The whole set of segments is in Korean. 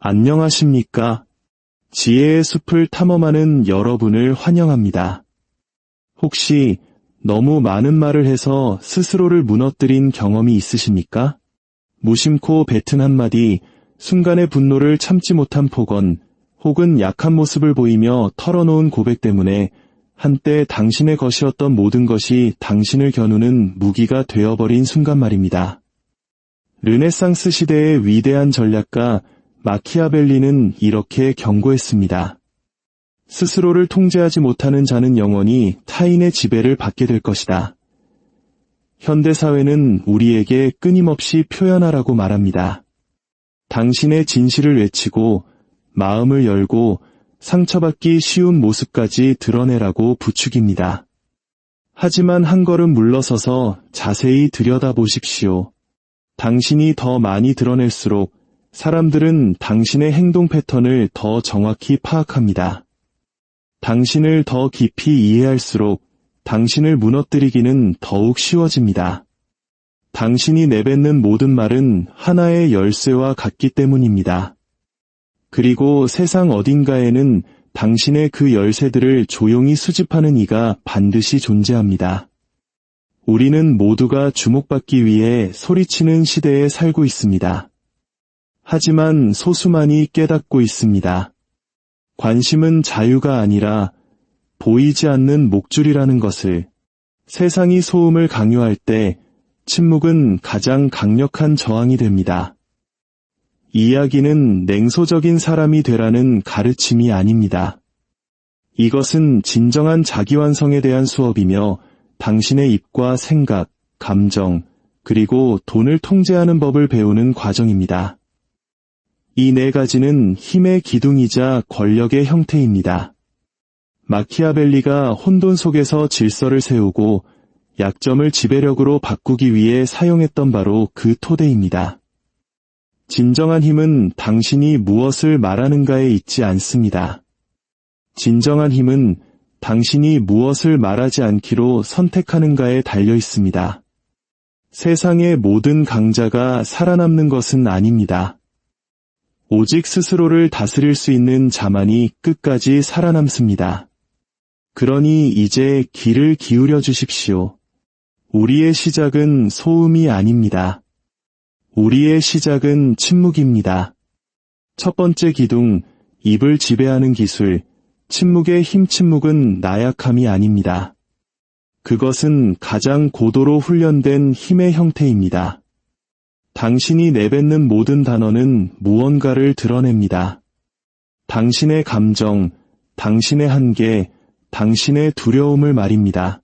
안녕하십니까? 지혜의 숲을 탐험하는 여러분을 환영합니다. 혹시 너무 많은 말을 해서 스스로를 무너뜨린 경험이 있으십니까? 무심코 뱉은 한마디, 순간의 분노를 참지 못한 폭언, 혹은 약한 모습을 보이며 털어놓은 고백 때문에 한때 당신의 것이었던 모든 것이 당신을 겨누는 무기가 되어버린 순간 말입니다. 르네상스 시대의 위대한 전략가 마키아벨리는 이렇게 경고했습니다. 스스로를 통제하지 못하는 자는 영원히 타인의 지배를 받게 될 것이다. 현대사회는 우리에게 끊임없이 표현하라고 말합니다. 당신의 진실을 외치고 마음을 열고 상처받기 쉬운 모습까지 드러내라고 부추깁니다. 하지만 한 걸음 물러서서 자세히 들여다보십시오. 당신이 더 많이 드러낼수록 사람들은 당신의 행동 패턴을 더 정확히 파악합니다. 당신을 더 깊이 이해할수록 당신을 무너뜨리기는 더욱 쉬워집니다. 당신이 내뱉는 모든 말은 하나의 열쇠와 같기 때문입니다. 그리고 세상 어딘가에는 당신의 그 열쇠들을 조용히 수집하는 이가 반드시 존재합니다. 우리는 모두가 주목받기 위해 소리치는 시대에 살고 있습니다. 하지만 소수만이 깨닫고 있습니다. 관심은 자유가 아니라 보이지 않는 목줄이라는 것을. 세상이 소음을 강요할 때 침묵은 가장 강력한 저항이 됩니다. 이야기는 냉소적인 사람이 되라는 가르침이 아닙니다. 이것은 진정한 자기완성에 대한 수업이며 당신의 입과 생각, 감정, 그리고 돈을 통제하는 법을 배우는 과정입니다. 이 네 가지는 힘의 기둥이자 권력의 형태입니다. 마키아벨리가 혼돈 속에서 질서를 세우고 약점을 지배력으로 바꾸기 위해 사용했던 바로 그 토대입니다. 진정한 힘은 당신이 무엇을 말하는가에 있지 않습니다. 진정한 힘은 당신이 무엇을 말하지 않기로 선택하는가에 달려 있습니다. 세상의 모든 강자가 살아남는 것은 아닙니다. 오직 스스로를 다스릴 수 있는 자만이 끝까지 살아남습니다. 그러니 이제 귀를 기울여 주십시오. 우리의 시작은 소음이 아닙니다. 우리의 시작은 침묵입니다. 첫 번째 기둥, 입을 지배하는 기술, 침묵의 힘. 침묵은 나약함이 아닙니다. 그것은 가장 고도로 훈련된 힘의 형태입니다. 당신이 내뱉는 모든 단어는 무언가를 드러냅니다. 당신의 감정, 당신의 한계, 당신의 두려움을 말입니다.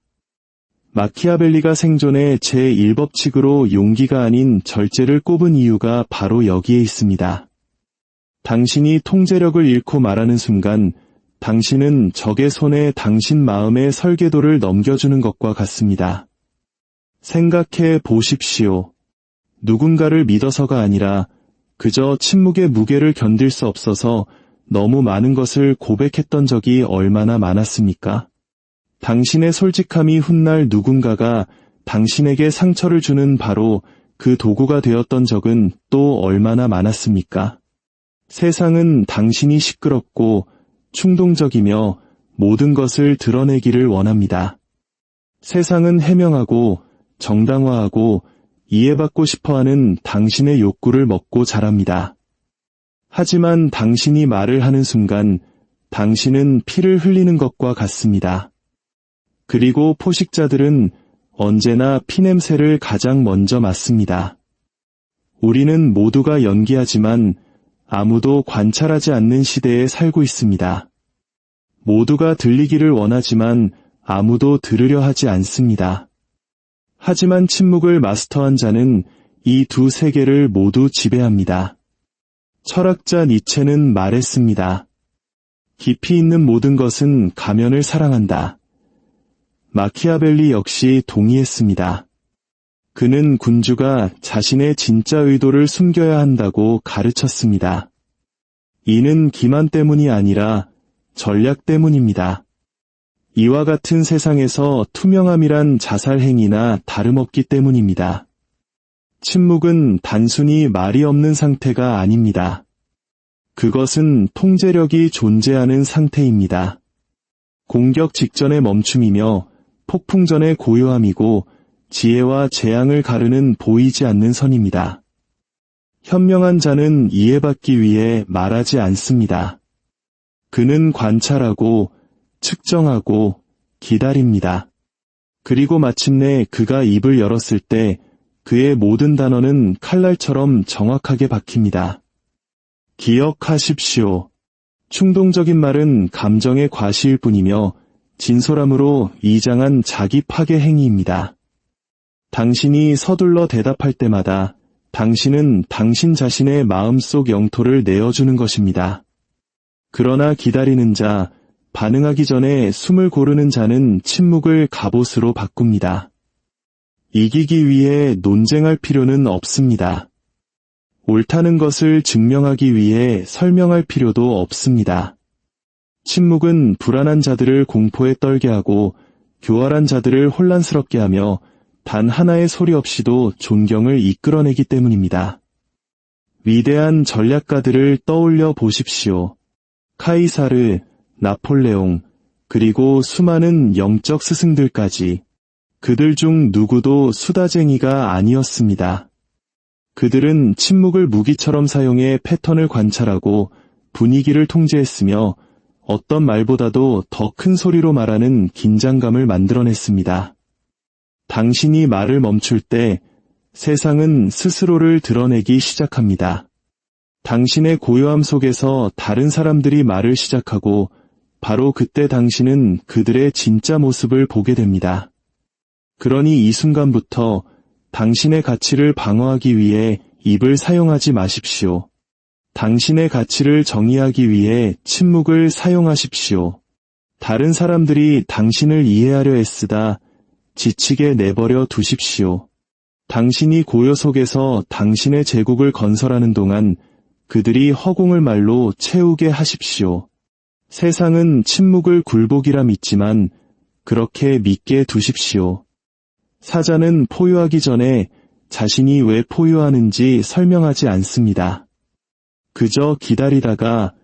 마키아벨리가 생존의 제1법칙으로 용기가 아닌 절제를 꼽은 이유가 바로 여기에 있습니다. 당신이 통제력을 잃고 말하는 순간 당신은 적의 손에 당신 마음의 설계도를 넘겨주는 것과 같습니다. 생각해 보십시오. 누군가를 믿어서가 아니라 그저 침묵의 무게를 견딜 수 없어서 너무 많은 것을 고백했던 적이 얼마나 많았습니까? 당신의 솔직함이 훗날 누군가가 당신에게 상처를 주는 바로 그 도구가 되었던 적은 또 얼마나 많았습니까? 세상은 당신이 시끄럽고 충동적이며 모든 것을 드러내기를 원합니다. 세상은 해명하고 정당화하고 이해받고 싶어하는 당신의 욕구를 먹고 자랍니다. 하지만 당신이 말을 하는 순간 당신은 피를 흘리는 것과 같습니다. 그리고 포식자들은 언제나 피냄새를 가장 먼저 맡습니다. 우리는 모두가 연기하지만 아무도 관찰하지 않는 시대에 살고 있습니다. 모두가 들리기를 원하지만 아무도 들으려 하지 않습니다. 하지만 침묵을 마스터한 자는 이 두 세계를 모두 지배합니다. 철학자 니체는 말했습니다. 깊이 있는 모든 것은 가면을 사랑한다. 마키아벨리 역시 동의했습니다. 그는 군주가 자신의 진짜 의도를 숨겨야 한다고 가르쳤습니다. 이는 기만 때문이 아니라 전략 때문입니다. 이와 같은 세상에서 투명함이란 자살 행위나 다름없기 때문입니다. 침묵은 단순히 말이 없는 상태가 아닙니다. 그것은 통제력이 존재하는 상태입니다. 공격 직전의 멈춤이며 폭풍 전의 고요함이고 지혜와 재앙을 가르는 보이지 않는 선입니다. 현명한 자는 이해받기 위해 말하지 않습니다. 그는 관찰하고 측정하고 기다립니다. 그리고 마침내 그가 입을 열었을 때 그의 모든 단어는 칼날처럼 정확하게 박힙니다. 기억하십시오. 충동적인 말은 감정의 과시일 뿐이며 진솔함으로 이장한 자기 파괴 행위입니다. 당신이 서둘러 대답할 때마다 당신은 당신 자신의 마음속 영토를 내어주는 것입니다. 그러나 기다리는 자, 반응하기 전에 숨을 고르는 자는 침묵을 갑옷으로 바꿉니다. 이기기 위해 논쟁할 필요는 없습니다. 옳다는 것을 증명하기 위해 설명할 필요도 없습니다. 침묵은 불안한 자들을 공포에 떨게 하고 교활한 자들을 혼란스럽게 하며 단 하나의 소리 없이도 존경을 이끌어내기 때문입니다. 위대한 전략가들을 떠올려 보십시오. 카이사르, 나폴레옹, 그리고 수많은 영적 스승들까지 그들 중 누구도 수다쟁이가 아니었습니다. 그들은 침묵을 무기처럼 사용해 패턴을 관찰하고 분위기를 통제했으며 어떤 말보다도 더 큰 소리로 말하는 긴장감을 만들어냈습니다. 당신이 말을 멈출 때 세상은 스스로를 드러내기 시작합니다. 당신의 고요함 속에서 다른 사람들이 말을 시작하고 바로 그때 당신은 그들의 진짜 모습을 보게 됩니다. 그러니 이 순간부터 당신의 가치를 방어하기 위해 입을 사용하지 마십시오. 당신의 가치를 정의하기 위해 침묵을 사용하십시오. 다른 사람들이 당신을 이해하려 애쓰다 지치게 내버려 두십시오. 당신이 고요 속에서 당신의 제국을 건설하는 동안 그들이 허공을 말로 채우게 하십시오. 세상은 침묵을 굴복이라 믿지만 그렇게 믿게 두십시오. 사자는 포효하기 전에 자신이 왜 포효하는지 설명하지 않습니다. 그저 기다리다가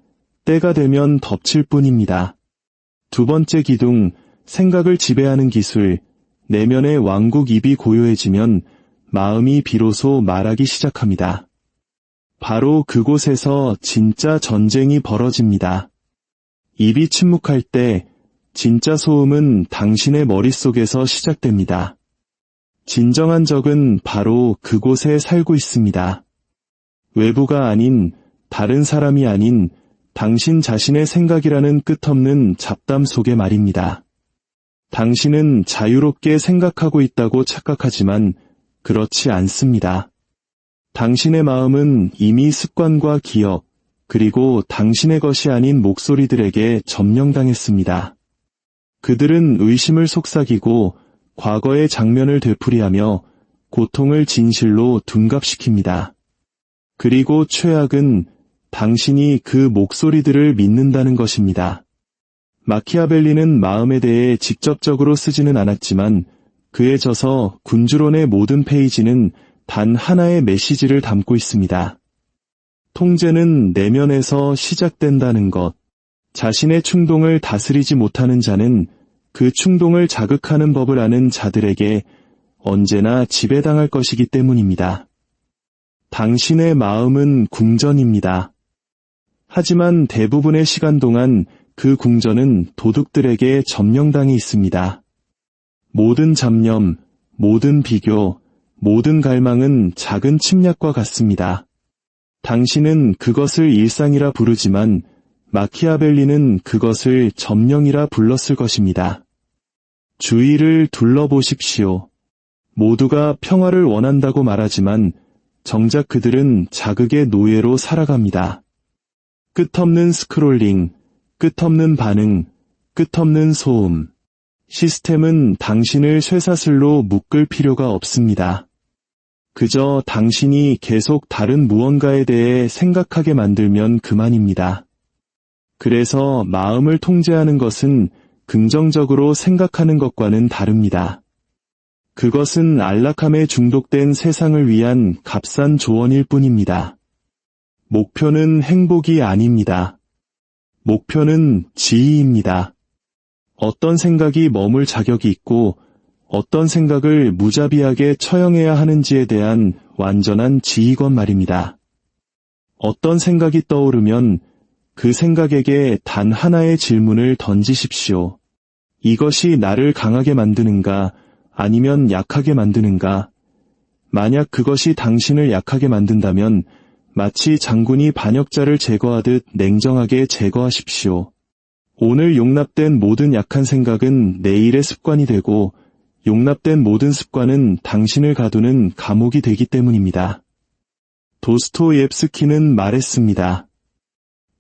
때가 되면 덮칠 뿐입니다. 두 번째 기둥, 생각을 지배하는 기술. 내면의 왕국 입이 고요해지면 마음이 비로소 말하기 시작합니다. 바로 그곳에서 진짜 전쟁이 벌어집니다. 입이 침묵할 때 진짜 소음은 당신의 머릿속에서 시작됩니다. 진정한 적은 바로 그곳에 살고 있습니다. 외부가 아닌, 다른 사람이 아닌 당신 자신의 생각이라는 끝없는 잡담 속의 말입니다. 당신은 자유롭게 생각하고 있다고 착각하지만 그렇지 않습니다. 당신의 마음은 이미 습관과 기억, 그리고 당신의 것이 아닌 목소리들에게 점령당했습니다. 그들은 의심을 속삭이고 과거의 장면을 되풀이하며 고통을 진실로 둔갑시킵니다. 그리고 최악은 당신이 그 목소리들을 믿는다는 것입니다. 마키아벨리는 마음에 대해 직접적으로 쓰지는 않았지만 그에 져서 군주론의 모든 페이지는 단 하나의 메시지를 담고 있습니다. 통제는 내면에서 시작된다는 것. 자신의 충동을 다스리지 못하는 자는 그 충동을 자극하는 법을 아는 자들에게 언제나 지배당할 것이기 때문입니다. 당신의 마음은 궁전입니다. 하지만 대부분의 시간 동안 그 궁전은 도둑들에게 점령당해 있습니다. 모든 잡념, 모든 비교, 모든 갈망은 작은 침략과 같습니다. 당신은 그것을 일상이라 부르지만 마키아벨리는 그것을 점령이라 불렀을 것입니다. 주위를 둘러보십시오. 모두가 평화를 원한다고 말하지만 정작 그들은 자극의 노예로 살아갑니다. 끝없는 스크롤링, 끝없는 반응, 끝없는 소음. 시스템은 당신을 쇠사슬로 묶을 필요가 없습니다. 그저 당신이 계속 다른 무언가에 대해 생각하게 만들면 그만입니다. 그래서 마음을 통제하는 것은 긍정적으로 생각하는 것과는 다릅니다. 그것은 안락함에 중독된 세상을 위한 값싼 조언일 뿐입니다. 목표는 행복이 아닙니다. 목표는 지위입니다. 어떤 생각이 머물 자격이 있고 어떤 생각을 무자비하게 처형해야 하는지에 대한 완전한 지휘권 말입니다. 어떤 생각이 떠오르면 그 생각에게 단 하나의 질문을 던지십시오. 이것이 나를 강하게 만드는가 아니면 약하게 만드는가? 만약 그것이 당신을 약하게 만든다면 마치 장군이 반역자를 제거하듯 냉정하게 제거하십시오. 오늘 용납된 모든 약한 생각은 내일의 습관이 되고 용납된 모든 습관은 당신을 가두는 감옥이 되기 때문입니다. 도스토옙스키는 말했습니다.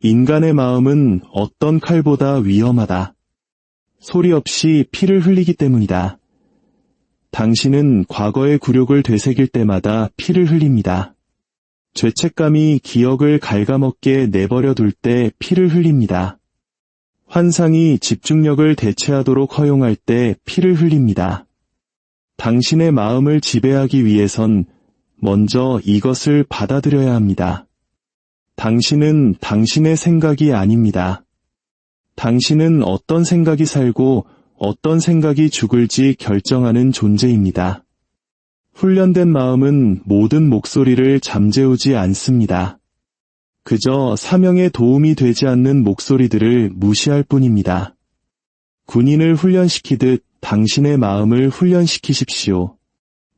인간의 마음은 어떤 칼보다 위험하다. 소리 없이 피를 흘리기 때문이다. 당신은 과거의 굴욕을 되새길 때마다 피를 흘립니다. 죄책감이 기억을 갉아먹게 내버려 둘 때 피를 흘립니다. 환상이 집중력을 대체하도록 허용할 때 피를 흘립니다. 당신의 마음을 지배하기 위해선 먼저 이것을 받아들여야 합니다. 당신은 당신의 생각이 아닙니다. 당신은 어떤 생각이 살고 어떤 생각이 죽을지 결정하는 존재입니다. 훈련된 마음은 모든 목소리를 잠재우지 않습니다. 그저 사명에 도움이 되지 않는 목소리들을 무시할 뿐입니다. 군인을 훈련시키듯 당신의 마음을 훈련시키십시오.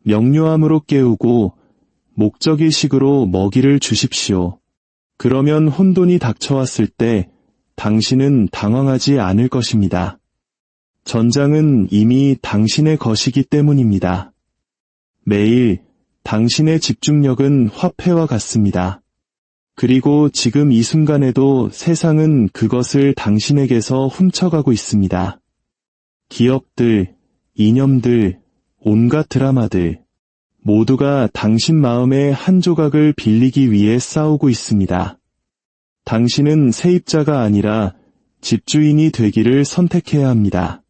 명료함으로 깨우고 목적의식으로 먹이를 주십시오. 그러면 혼돈이 닥쳐왔을 때 당신은 당황하지 않을 것입니다. 전장은 이미 당신의 것이기 때문입니다. 매일 당신의 집중력은 화폐와 같습니다. 그리고 지금 이 순간에도 세상은 그것을 당신에게서 훔쳐가고 있습니다. 기업들, 이념들, 온갖 드라마들, 모두가 당신 마음의 한 조각을 빌리기 위해 싸우고 있습니다. 당신은 세입자가 아니라 집주인이 되기를 선택해야 합니다.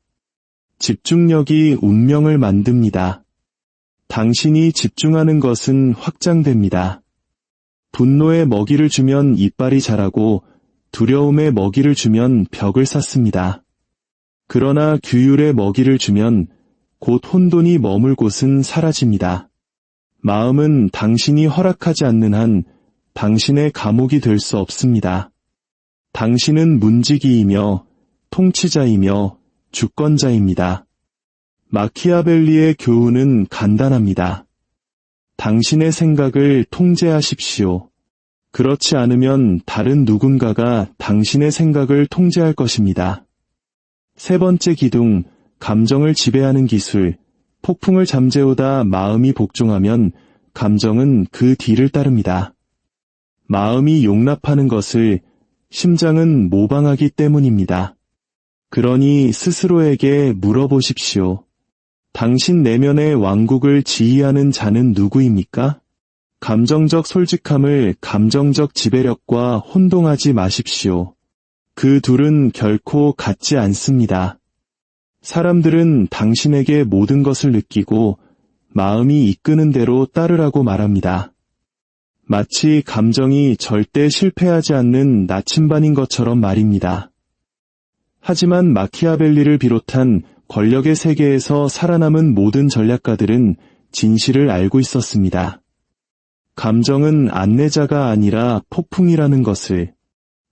집중력이 운명을 만듭니다. 당신이 집중하는 것은 확장됩니다. 분노에 먹이를 주면 이빨이 자라고 두려움에 먹이를 주면 벽을 쌓습니다. 그러나 규율에 먹이를 주면 곧 혼돈이 머물 곳은 사라집니다. 마음은 당신이 허락하지 않는 한 당신의 감옥이 될 수 없습니다. 당신은 문지기이며 통치자이며 주권자입니다. 마키아벨리의 교훈은 간단합니다. 당신의 생각을 통제하십시오. 그렇지 않으면 다른 누군가가 당신의 생각을 통제할 것입니다. 세 번째 기둥, 감정을 지배하는 기술. 폭풍을 잠재우다 마음이 복종하면 감정은 그 뒤를 따릅니다. 마음이 용납하는 것을 심장은 모방하기 때문입니다. 그러니 스스로에게 물어보십시오. 당신 내면의 왕국을 지휘하는 자는 누구입니까? 감정적 솔직함을 감정적 지배력과 혼동하지 마십시오. 그 둘은 결코 같지 않습니다. 사람들은 당신에게 모든 것을 느끼고 마음이 이끄는 대로 따르라고 말합니다. 마치 감정이 절대 실패하지 않는 나침반인 것처럼 말입니다. 하지만 마키아벨리를 비롯한 권력의 세계에서 살아남은 모든 전략가들은 진실을 알고 있었습니다. 감정은 안내자가 아니라 폭풍이라는 것을,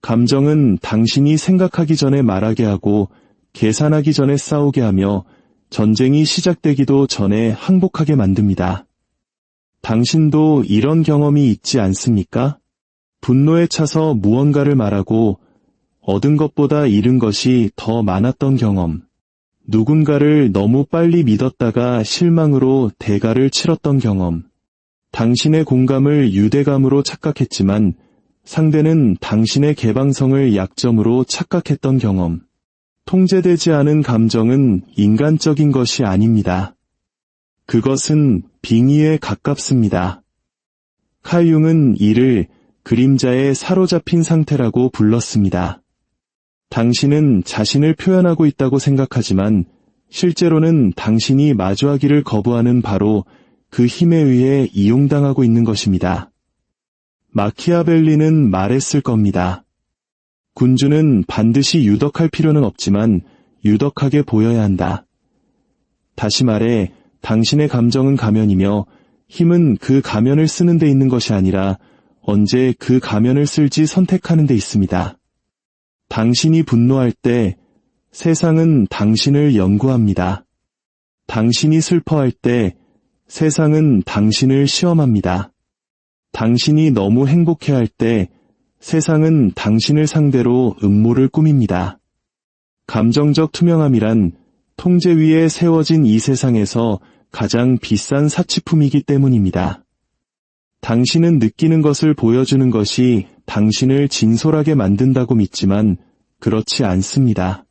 감정은 당신이 생각하기 전에 말하게 하고 계산하기 전에 싸우게 하며 전쟁이 시작되기도 전에 항복하게 만듭니다. 당신도 이런 경험이 있지 않습니까? 분노에 차서 무언가를 말하고 얻은 것보다 잃은 것이 더 많았던 경험. 누군가를 너무 빨리 믿었다가 실망으로 대가를 치렀던 경험. 당신의 공감을 유대감으로 착각했지만 상대는 당신의 개방성을 약점으로 착각했던 경험. 통제되지 않은 감정은 인간적인 것이 아닙니다. 그것은 빙의에 가깝습니다. 칼 융은 이를 그림자에 사로잡힌 상태라고 불렀습니다. 당신은 자신을 표현하고 있다고 생각하지만 실제로는 당신이 마주하기를 거부하는 바로 그 힘에 의해 이용당하고 있는 것입니다. 마키아벨리는 말했을 겁니다. 군주는 반드시 유덕할 필요는 없지만 유덕하게 보여야 한다. 다시 말해, 당신의 감정은 가면이며 힘은 그 가면을 쓰는 데 있는 것이 아니라 언제 그 가면을 쓸지 선택하는 데 있습니다. 당신이 분노할 때 세상은 당신을 연구합니다. 당신이 슬퍼할 때 세상은 당신을 시험합니다. 당신이 너무 행복해할 때 세상은 당신을 상대로 음모를 꾸밉니다. 감정적 투명함이란 통제 위에 세워진 이 세상에서 가장 비싼 사치품이기 때문입니다. 당신은 느끼는 것을 보여주는 것이 당신을 진솔하게 만든다고 믿지만 그렇지 않습니다.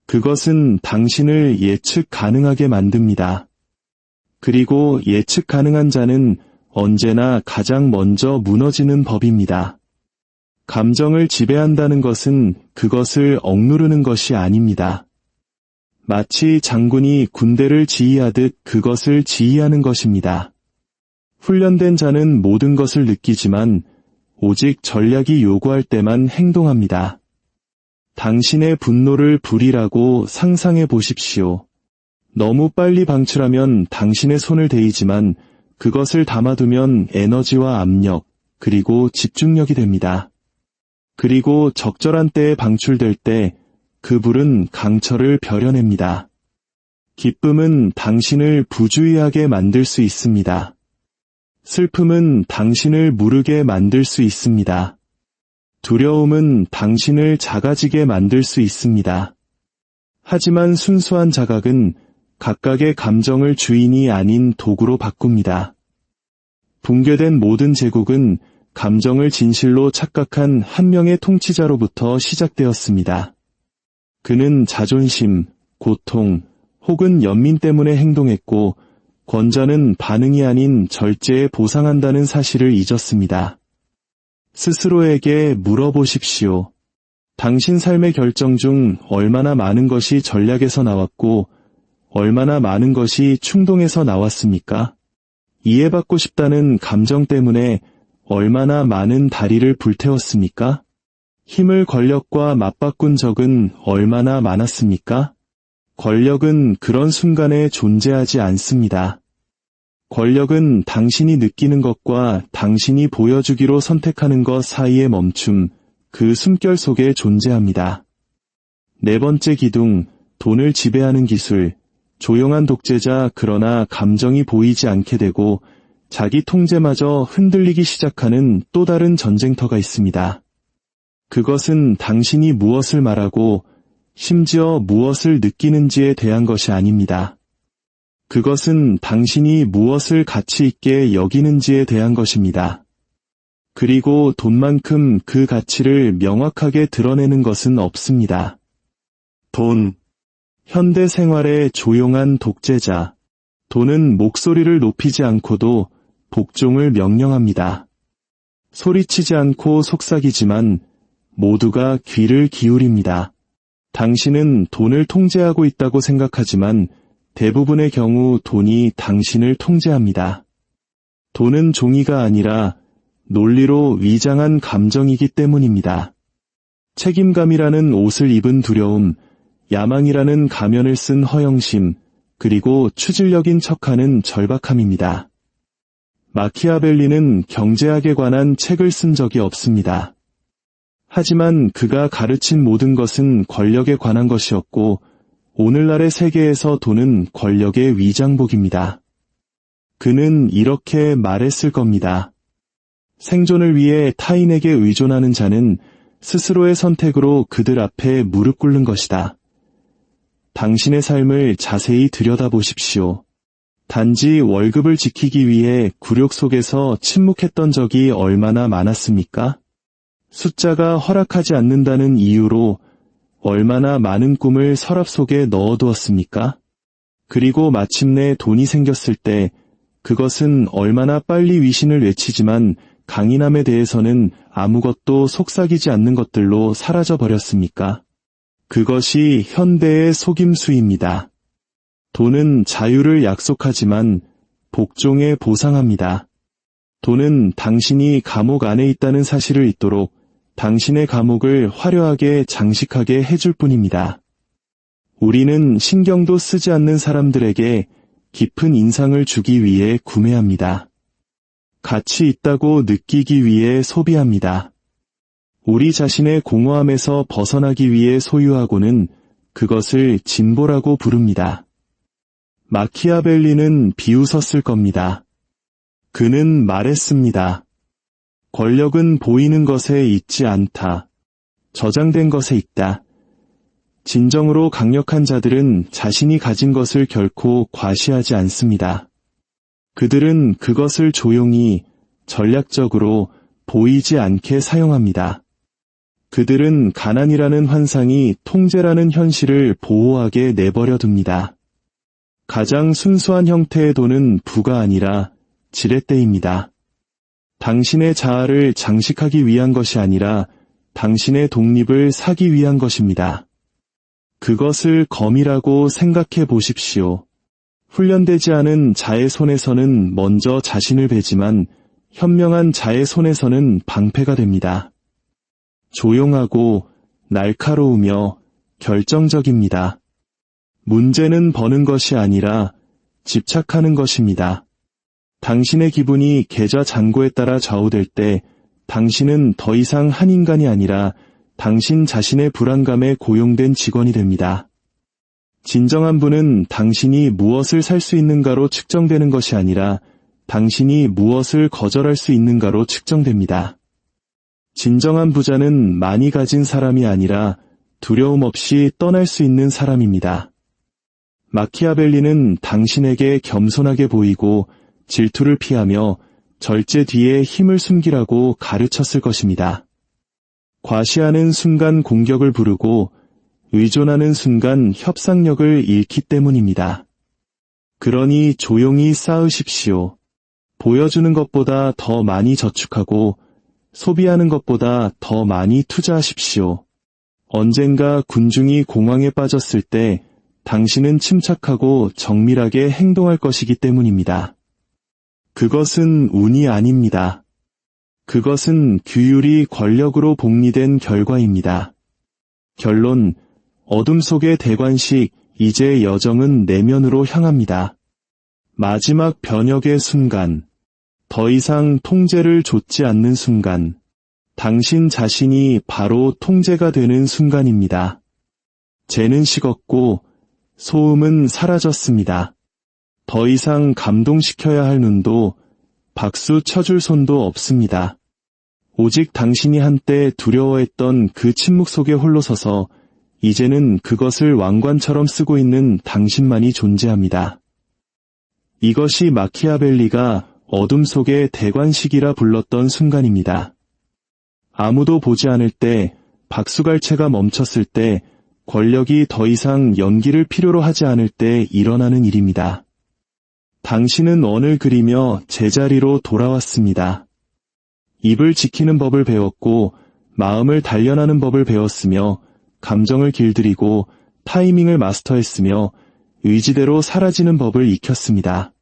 그것은 당신을 예측 가능하게 만듭니다. 그리고 예측 가능한 자는 언제나 가장 먼저 무너지는 법입니다. 감정을 지배한다는 것은 그것을 억누르는 것이 아닙니다. 마치 장군이 군대를 지휘하듯 그것을 지휘하는 것입니다. 훈련된 자는 모든 것을 느끼지만 오직 전략이 요구할 때만 행동합니다. 당신의 분노를 불이라고 상상해 보십시오. 너무 빨리 방출하면 당신의 손을 대이지만 그것을 담아두면 에너지와 압력, 그리고 집중력이 됩니다. 그리고 적절한 때에 방출될 때 그 불은 강철을 벼려냅니다. 기쁨은 당신을 부주의하게 만들 수 있습니다. 슬픔은 당신을 무르게 만들 수 있습니다. 두려움은 당신을 작아지게 만들 수 있습니다. 하지만 순수한 자각은 각각의 감정을 주인이 아닌 도구로 바꿉니다. 붕괴된 모든 제국은 감정을 진실로 착각한 한 명의 통치자로부터 시작되었습니다. 그는 자존심, 고통, 혹은 연민 때문에 행동했고 권자는 반응이 아닌 절제에 보상한다는 사실을 잊었습니다. 스스로에게 물어보십시오. 당신 삶의 결정 중 얼마나 많은 것이 전략에서 나왔고 얼마나 많은 것이 충동에서 나왔습니까? 이해받고 싶다는 감정 때문에 얼마나 많은 다리를 불태웠습니까? 힘을 권력과 맞바꾼 적은 얼마나 많았습니까? 권력은 그런 순간에 존재하지 않습니다. 권력은 당신이 느끼는 것과 당신이 보여주기로 선택하는 것 사이의 멈춤, 그 숨결 속에 존재합니다. 네 번째 기둥, 돈을 지배하는 기술. 조용한 독재자 그러나 감정이 보이지 않게 되고 자기 통제마저 흔들리기 시작하는 또 다른 전쟁터가 있습니다. 그것은 당신이 무엇을 말하고 심지어 무엇을 느끼는지에 대한 것이 아닙니다. 그것은 당신이 무엇을 가치 있게 여기는지에 대한 것입니다. 그리고 돈만큼 그 가치를 명확하게 드러내는 것은 없습니다. 돈. 현대 생활의 조용한 독재자. 돈은 목소리를 높이지 않고도 복종을 명령합니다. 소리치지 않고 속삭이지만 모두가 귀를 기울입니다. 당신은 돈을 통제하고 있다고 생각하지만 대부분의 경우 돈이 당신을 통제합니다. 돈은 종이가 아니라 논리로 위장한 감정이기 때문입니다. 책임감이라는 옷을 입은 두려움, 야망이라는 가면을 쓴 허영심, 그리고 추진력인 척하는 절박함입니다. 마키아벨리는 경제학에 관한 책을 쓴 적이 없습니다. 하지만 그가 가르친 모든 것은 권력에 관한 것이었고 오늘날의 세계에서 돈은 권력의 위장복입니다. 그는 이렇게 말했을 겁니다. 생존을 위해 타인에게 의존하는 자는 스스로의 선택으로 그들 앞에 무릎 꿇는 것이다. 당신의 삶을 자세히 들여다보십시오. 단지 월급을 지키기 위해 굴욕 속에서 침묵했던 적이 얼마나 많았습니까? 숫자가 허락하지 않는다는 이유로 얼마나 많은 꿈을 서랍 속에 넣어두었습니까? 그리고 마침내 돈이 생겼을 때 그것은 얼마나 빨리 위신을 외치지만 강인함에 대해서는 아무것도 속삭이지 않는 것들로 사라져버렸습니까? 그것이 현대의 속임수입니다. 돈은 자유를 약속하지만 복종에 보상합니다. 돈은 당신이 감옥 안에 있다는 사실을 잊도록 당신의 감옥을 화려하게 장식하게 해줄 뿐입니다. 우리는 신경도 쓰지 않는 사람들에게 깊은 인상을 주기 위해 구매합니다. 가치 있다고 느끼기 위해 소비합니다. 우리 자신의 공허함에서 벗어나기 위해 소유하고는 그것을 진보라고 부릅니다. 마키아벨리는 비웃었을 겁니다. 그는 말했습니다. 권력은 보이는 것에 있지 않다. 저장된 것에 있다. 진정으로 강력한 자들은 자신이 가진 것을 결코 과시하지 않습니다. 그들은 그것을 조용히, 전략적으로 보이지 않게 사용합니다. 그들은 가난이라는 환상이 통제라는 현실을 보호하게 내버려 둡니다. 가장 순수한 형태의 돈은 부가 아니라 지렛대입니다. 당신의 자아를 장식하기 위한 것이 아니라 당신의 독립을 사기 위한 것입니다. 그것을 검이라고 생각해 보십시오. 훈련되지 않은 자의 손에서는 먼저 자신을 베지만 현명한 자의 손에서는 방패가 됩니다. 조용하고 날카로우며 결정적입니다. 문제는 버는 것이 아니라 집착하는 것입니다. 당신의 기분이 계좌 잔고에 따라 좌우될 때 당신은 더 이상 한 인간이 아니라 당신 자신의 불안감에 고용된 직원이 됩니다. 진정한 부는 당신이 무엇을 살 수 있는가로 측정되는 것이 아니라 당신이 무엇을 거절할 수 있는가로 측정됩니다. 진정한 부자는 많이 가진 사람이 아니라 두려움 없이 떠날 수 있는 사람입니다. 마키아벨리는 당신에게 겸손하게 보이고 질투를 피하며 절제 뒤에 힘을 숨기라고 가르쳤을 것입니다. 과시하는 순간 공격을 부르고 의존하는 순간 협상력을 잃기 때문입니다. 그러니 조용히 쌓으십시오. 보여주는 것보다 더 많이 저축하고 소비하는 것보다 더 많이 투자하십시오. 언젠가 군중이 공황에 빠졌을 때 당신은 침착하고 정밀하게 행동할 것이기 때문입니다. 그것은 운이 아닙니다. 그것은 규율이 권력으로 복리된 결과입니다. 결론, 어둠 속의 대관식, 이제 여정은 내면으로 향합니다. 마지막 변혁의 순간, 더 이상 통제를 좇지 않는 순간, 당신 자신이 바로 통제가 되는 순간입니다. 재는 식었고 소음은 사라졌습니다. 더 이상 감동시켜야 할 눈도 박수 쳐줄 손도 없습니다. 오직 당신이 한때 두려워했던 그 침묵 속에 홀로 서서 이제는 그것을 왕관처럼 쓰고 있는 당신만이 존재합니다. 이것이 마키아벨리가 어둠 속의 대관식이라 불렀던 순간입니다. 아무도 보지 않을 때, 박수갈채가 멈췄을 때, 권력이 더 이상 연기를 필요로 하지 않을 때 일어나는 일입니다. 당신은 원을 그리며 제자리로 돌아왔습니다. 입을 지키는 법을 배웠고 마음을 단련하는 법을 배웠으며 감정을 길들이고 타이밍을 마스터했으며 의지대로 사라지는 법을 익혔습니다.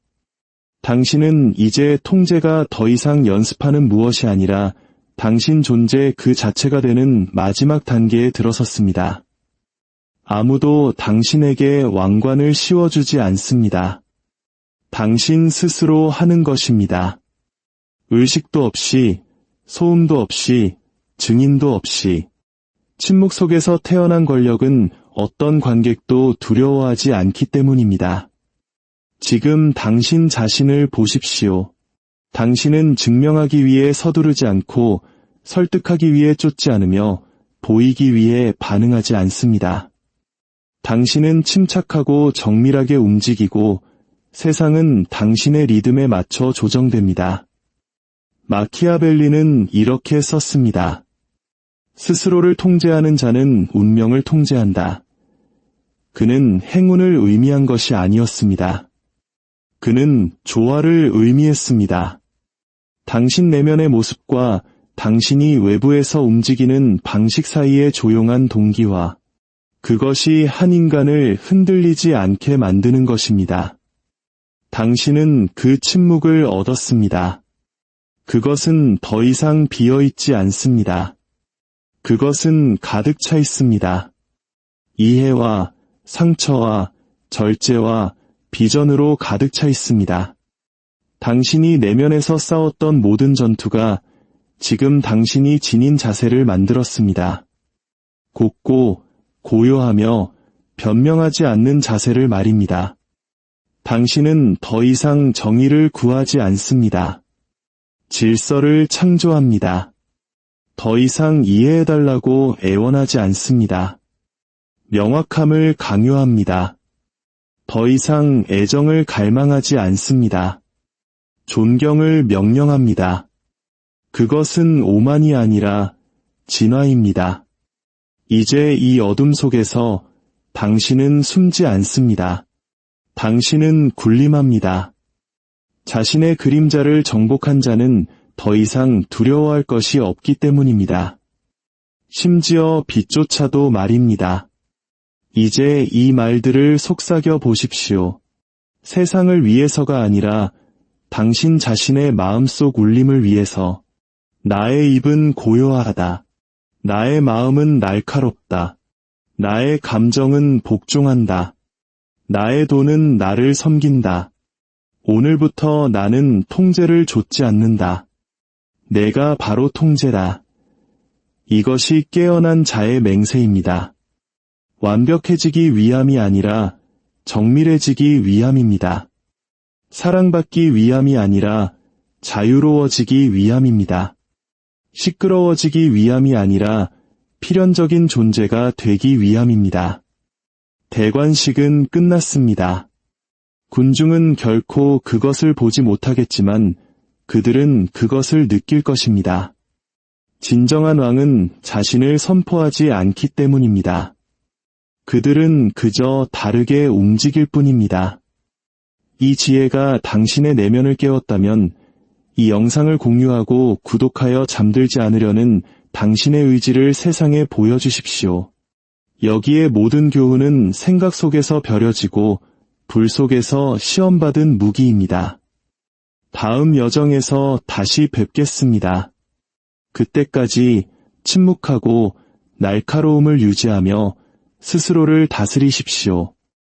당신은 이제 통제가 더 이상 연습하는 무엇이 아니라 당신 존재 그 자체가 되는 마지막 단계에 들어섰습니다. 아무도 당신에게 왕관을 씌워주지 않습니다. 당신 스스로 하는 것입니다. 의식도 없이, 소음도 없이, 증인도 없이, 침묵 속에서 태어난 권력은 어떤 관객도 두려워하지 않기 때문입니다. 지금 당신 자신을 보십시오. 당신은 증명하기 위해 서두르지 않고 설득하기 위해 쫓지 않으며 보이기 위해 반응하지 않습니다. 당신은 침착하고 정밀하게 움직이고 세상은 당신의 리듬에 맞춰 조정됩니다. 마키아벨리는 이렇게 썼습니다. 스스로를 통제하는 자는 운명을 통제한다. 그는 행운을 의미한 것이 아니었습니다. 그는 조화를 의미했습니다. 당신 내면의 모습과 당신이 외부에서 움직이는 방식 사이의 조용한 동기화, 그것이 한 인간을 흔들리지 않게 만드는 것입니다. 당신은 그 침묵을 얻었습니다. 그것은 더 이상 비어있지 않습니다. 그것은 가득 차 있습니다. 이해와 상처와 절제와 비전으로 가득 차 있습니다. 당신이 내면에서 싸웠던 모든 전투가 지금 당신이 지닌 자세를 만들었습니다. 곱고 고요하며 변명하지 않는 자세를 말입니다. 당신은 더 이상 정의를 구하지 않습니다. 질서를 창조합니다. 더 이상 이해해달라고 애원하지 않습니다. 명확함을 강요합니다. 더 이상 애정을 갈망하지 않습니다. 존경을 명령합니다. 그것은 오만이 아니라 진화입니다. 이제 이 어둠 속에서 당신은 숨지 않습니다. 당신은 군림합니다. 자신의 그림자를 정복한 자는 더 이상 두려워할 것이 없기 때문입니다. 심지어 빛조차도 말입니다. 이제 이 말들을 속삭여 보십시오. 세상을 위해서가 아니라 당신 자신의 마음속 울림을 위해서. 나의 입은 고요하다. 나의 마음은 날카롭다. 나의 감정은 복종한다. 나의 돈은 나를 섬긴다. 오늘부터 나는 통제를 좇지 않는다. 내가 바로 통제다. 이것이 깨어난 자의 맹세입니다. 완벽해지기 위함이 아니라 정밀해지기 위함입니다. 사랑받기 위함이 아니라 자유로워지기 위함입니다. 시끄러워지기 위함이 아니라 필연적인 존재가 되기 위함입니다. 대관식은 끝났습니다. 군중은 결코 그것을 보지 못하겠지만 그들은 그것을 느낄 것입니다. 진정한 왕은 자신을 선포하지 않기 때문입니다. 그들은 그저 다르게 움직일 뿐입니다. 이 지혜가 당신의 내면을 깨웠다면 이 영상을 공유하고 구독하여 잠들지 않으려는 당신의 의지를 세상에 보여주십시오. 여기에 모든 교훈은 생각 속에서 벼려지고 불 속에서 시험받은 무기입니다. 다음 여정에서 다시 뵙겠습니다. 그때까지 침묵하고 날카로움을 유지하며 스스로를 다스리십시오.